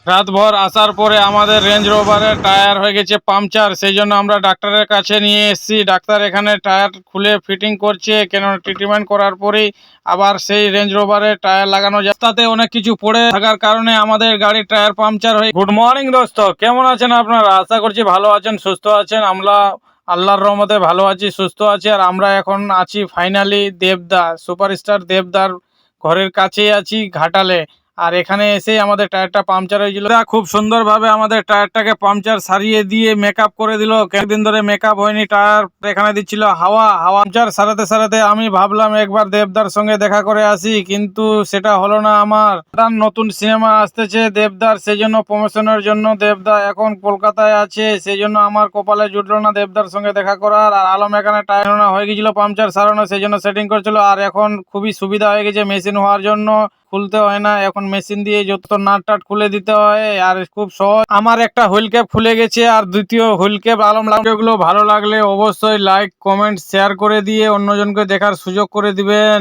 রাতভর আসার পরে আমাদের রেঞ্জ রোভারের টায়ার হয়ে গেছে পাংচার, সেই জন্য আমরা ডাক্তারের কাছে নিয়ে এসেছি। ডাক্তার এখানে টায়ার খুলে ফিটিং করছে, কেন ট্রিটমেন্ট করার পরেই আবার সেই রেঞ্জ রোভারের টায়ার লাগানো যায়। তাতে অনেক কিছু পড়ে থাকার কারণে আমাদের গাড়ির টায়ার পাংচার হয়ে। গুড মর্নিং দোস্ত, কেমন আছেন আপনারা? আশা করছি ভালো আছেন, সুস্থ আছেন। আমরা আল্লাহর রহমতে ভালো আছি, সুস্থ আছি। আর আমরা এখন আছি ফাইনালি দেবদা, সুপারস্টার দেবদার ঘরের কাছেই আছি, ঘাটালে। আর এখানে এসে আমাদের টায়ারটা পাংচার হয়েছিল। খুব সুন্দরভাবে আমাদের টায়ারটাকে পাংচার সারিয়ে দিয়ে মেকআপ করে দিল। কয়েকদিন ধরে মেকআপ হয়নি, টায়ার এখানে দিচ্ছিল হাওয়া পাংচার সারাতে সারাতে আমি ভাবলাম একবার দেবদার সঙ্গে দেখা করে আসি, কিন্তু সেটা হলো না। আমার নতুন সিনেমা আসতেছে দেবদার, সেই জন্য প্রমোশনের জন্য দেবদা এখন কলকাতায় আছে, সেই জন্য আমার কপালে জুটলো না দেবদার সঙ্গে দেখা করার। আর আলম এখানে টায়ার হয়ে গেছিল পাংচার সারানো, সেই জন্য সেটিং করছিল। আর এখন খুবই সুবিধা হয়ে গেছে মেশিন হওয়ার জন্য, খুলতে হয় না এখন, মেশিন দিয়ে যত নাট টাট খুলে দিতে হয়। আর খুব সহজ। আমার একটা হুইল ক্যাপ খুলে গেছে, আর দ্বিতীয় হুইল ক্যাপ আলম লাগলো। ভালো লাগলে অবশ্যই লাইক কমেন্ট শেয়ার করে দিয়ে অন্যজনকে দেখার সুযোগ করে দিবেন।